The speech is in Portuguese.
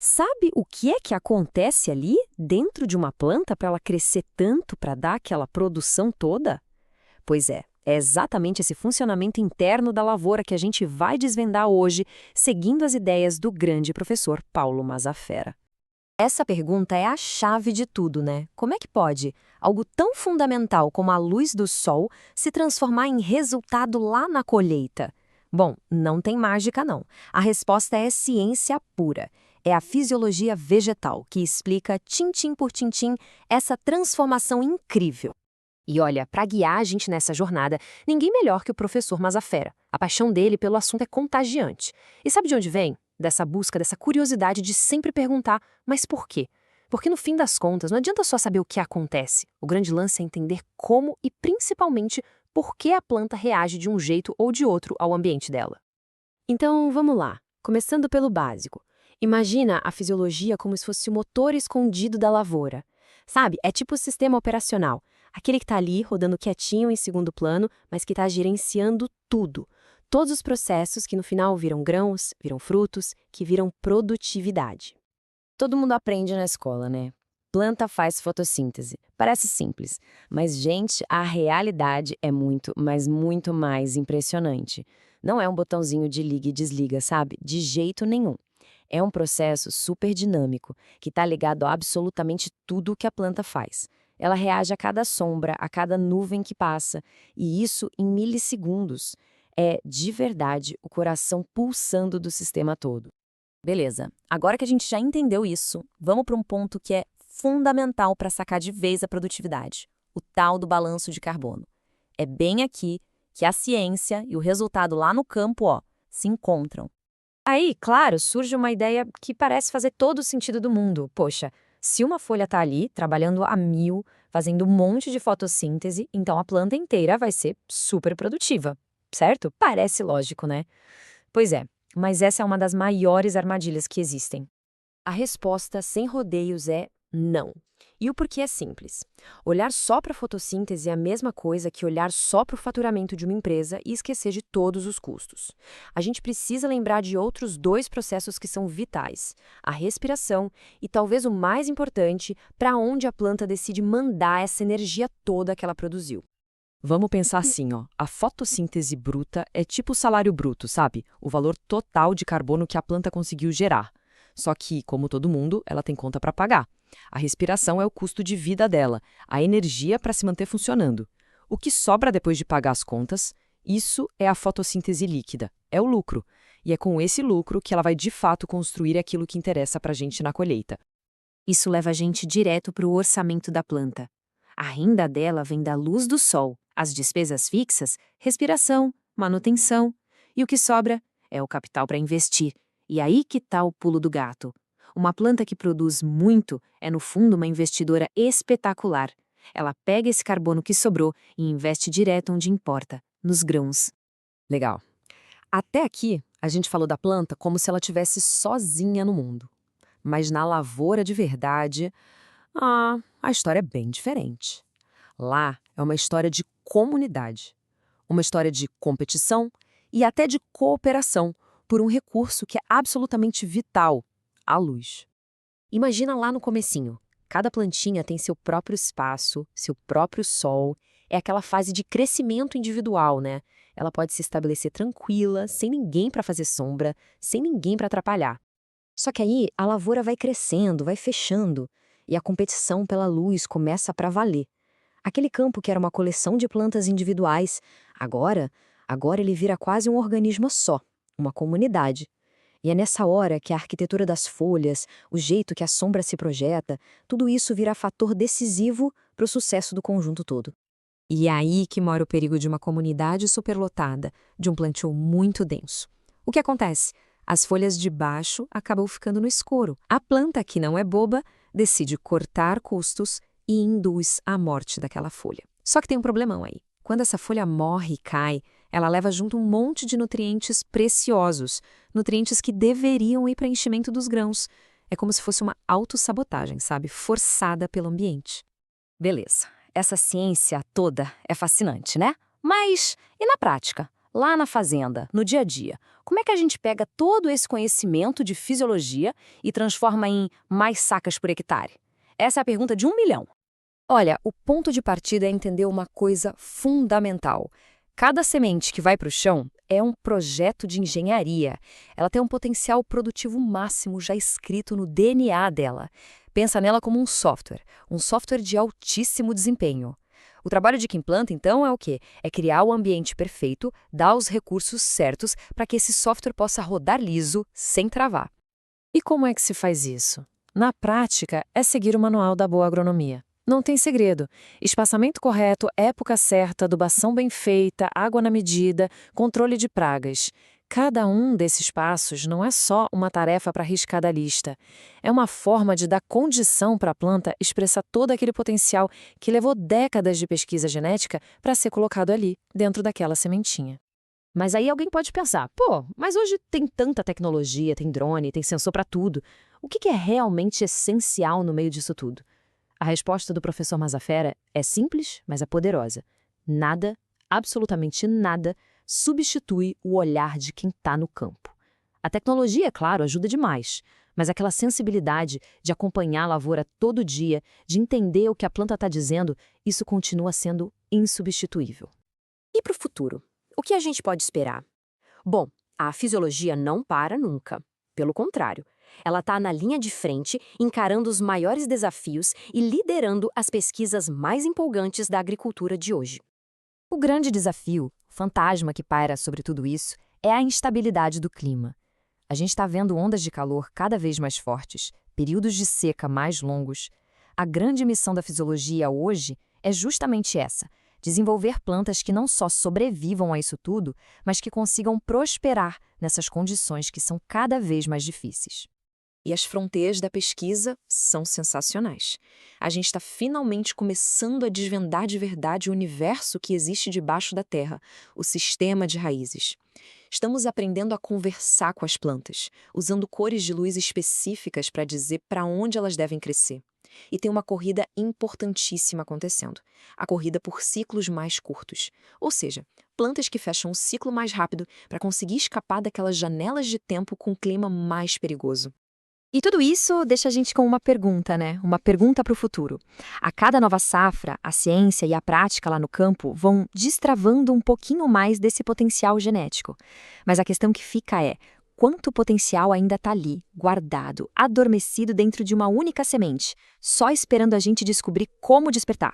Sabe o que é que acontece ali dentro de uma planta para ela crescer tanto para dar aquela produção toda? Pois é exatamente esse funcionamento interno da lavoura que a gente vai desvendar hoje, seguindo as ideias do grande professor Paulo Mazafera. Essa pergunta é a chave de tudo, né? Como é que pode algo tão fundamental como a luz do sol se transformar em resultado lá na colheita? Bom, não tem mágica não. A resposta é ciência pura. É a fisiologia vegetal que explica, tintim por tintim, essa transformação incrível. E olha, para guiar a gente nessa jornada, ninguém melhor que o professor Mazafera. A paixão dele pelo assunto é contagiante. E sabe de onde vem? Dessa busca, dessa curiosidade de sempre perguntar, mas por quê? Porque no fim das contas, não adianta só saber o que acontece. O grande lance é entender como e principalmente por que a planta reage de um jeito ou de outro ao ambiente dela. Então, vamos lá. Começando pelo básico. Imagina a fisiologia como se fosse o motor escondido da lavoura. Sabe, é tipo o sistema operacional. Aquele que está ali, rodando quietinho em segundo plano, mas que está gerenciando tudo. Todos os processos que no final viram grãos, viram frutos, que viram produtividade. Todo mundo aprende na escola, né? Planta faz fotossíntese. Parece simples, mas, gente, a realidade é muito, mas muito mais impressionante. Não é um botãozinho de liga e desliga, sabe? De jeito nenhum. É um processo super dinâmico, que está ligado a absolutamente tudo o que a planta faz. Ela reage a cada sombra, a cada nuvem que passa, e isso em milissegundos. É, de verdade, o coração pulsando do sistema todo. Beleza, agora que a gente já entendeu isso, vamos para um ponto que é fundamental para sacar de vez a produtividade: o tal do balanço de carbono. É bem aqui que a ciência e o resultado lá no campo, se encontram. Aí, claro, surge uma ideia que parece fazer todo o sentido do mundo. Poxa, se uma folha está ali, trabalhando a mil, fazendo um monte de fotossíntese, então a planta inteira vai ser super produtiva, certo? Parece lógico, né? Pois é, mas essa é uma das maiores armadilhas que existem. A resposta sem rodeios é não. E o porquê é simples. Olhar só para a fotossíntese é a mesma coisa que olhar só para o faturamento de uma empresa e esquecer de todos os custos. A gente precisa lembrar de outros dois processos que são vitais: a respiração e, talvez o mais importante, para onde a planta decide mandar essa energia toda que ela produziu. Vamos pensar assim, a fotossíntese bruta é tipo o salário bruto, sabe? O valor total de carbono que a planta conseguiu gerar. Só que, como todo mundo, ela tem conta para pagar. A respiração é o custo de vida dela, a energia para se manter funcionando. O que sobra depois de pagar as contas, isso é a fotossíntese líquida, é o lucro. E é com esse lucro que ela vai de fato construir aquilo que interessa para a gente na colheita. Isso leva a gente direto para o orçamento da planta. A renda dela vem da luz do sol, as despesas fixas, respiração, manutenção. E o que sobra é o capital para investir. E aí que está o pulo do gato. Uma planta que produz muito é, no fundo, uma investidora espetacular. Ela pega esse carbono que sobrou e investe direto onde importa, nos grãos. Legal. Até aqui, a gente falou da planta como se ela estivesse sozinha no mundo. Mas na lavoura de verdade, a história é bem diferente. Lá é uma história de comunidade, uma história de competição e até de cooperação por um recurso que é absolutamente vital: a luz. Imagina lá no comecinho. Cada plantinha tem seu próprio espaço, seu próprio sol. É aquela fase de crescimento individual, né? Ela pode se estabelecer tranquila, sem ninguém para fazer sombra, sem ninguém para atrapalhar. Só que aí a lavoura vai crescendo, vai fechando, e a competição pela luz começa para valer. Aquele campo que era uma coleção de plantas individuais, agora ele vira quase um organismo só, uma comunidade. E é nessa hora que a arquitetura das folhas, o jeito que a sombra se projeta, tudo isso vira fator decisivo para o sucesso do conjunto todo. E é aí que mora o perigo de uma comunidade superlotada, de um plantio muito denso. O que acontece? As folhas de baixo acabam ficando no escuro. A planta, que não é boba, decide cortar custos e induz a morte daquela folha. Só que tem um problemão aí. Quando essa folha morre e cai, ela leva junto um monte de nutrientes preciosos, nutrientes que deveriam ir para enchimento dos grãos. É como se fosse uma autossabotagem, sabe? Forçada pelo ambiente. Beleza. Essa ciência toda é fascinante, né? Mas e na prática? lá na fazenda, no dia a dia, como é que a gente pega todo esse conhecimento de fisiologia e transforma em mais sacas por hectare? Essa é a pergunta de 1 milhão. Olha, o ponto de partida é entender uma coisa fundamental. Cada semente que vai para o chão é um projeto de engenharia. Ela tem um potencial produtivo máximo já escrito no DNA dela. Pensa nela como um software de altíssimo desempenho. O trabalho de quem planta, então, é o quê? É criar o ambiente perfeito, dar os recursos certos para que esse software possa rodar liso, sem travar. E como é que se faz isso? Na prática, é seguir o manual da boa agronomia. Não tem segredo. Espaçamento correto, época certa, adubação bem feita, água na medida, controle de pragas. Cada um desses passos não é só uma tarefa para riscar da lista. É uma forma de dar condição para a planta expressar todo aquele potencial que levou décadas de pesquisa genética para ser colocado ali, dentro daquela sementinha. Mas aí alguém pode pensar, pô, mas hoje tem tanta tecnologia, tem drone, tem sensor para tudo. O que é realmente essencial no meio disso tudo? A resposta do professor Mazafera é simples, mas é poderosa. Nada, absolutamente nada, substitui o olhar de quem está no campo. A tecnologia, é claro, ajuda demais, mas aquela sensibilidade de acompanhar a lavoura todo dia, de entender o que a planta está dizendo, isso continua sendo insubstituível. E para o futuro? O que a gente pode esperar? Bom, a fisiologia não para nunca. Pelo contrário, ela está na linha de frente, encarando os maiores desafios e liderando as pesquisas mais empolgantes da agricultura de hoje. O grande desafio, o fantasma que paira sobre tudo isso, é a instabilidade do clima. A gente está vendo ondas de calor cada vez mais fortes, períodos de seca mais longos. A grande missão da fisiologia hoje é justamente essa: desenvolver plantas que não só sobrevivam a isso tudo, mas que consigam prosperar nessas condições que são cada vez mais difíceis. E as fronteiras da pesquisa são sensacionais. A gente está finalmente começando a desvendar de verdade o universo que existe debaixo da terra, o sistema de raízes. Estamos aprendendo a conversar com as plantas, usando cores de luz específicas para dizer para onde elas devem crescer. E tem uma corrida importantíssima acontecendo, a corrida por ciclos mais curtos. Ou seja, plantas que fecham o ciclo mais rápido para conseguir escapar daquelas janelas de tempo com o clima mais perigoso. E tudo isso deixa a gente com uma pergunta, né? Uma pergunta para o futuro. A cada nova safra, a ciência e a prática lá no campo vão destravando um pouquinho mais desse potencial genético. Mas a questão que fica é: quanto potencial ainda está ali, guardado, adormecido dentro de uma única semente, só esperando a gente descobrir como despertar?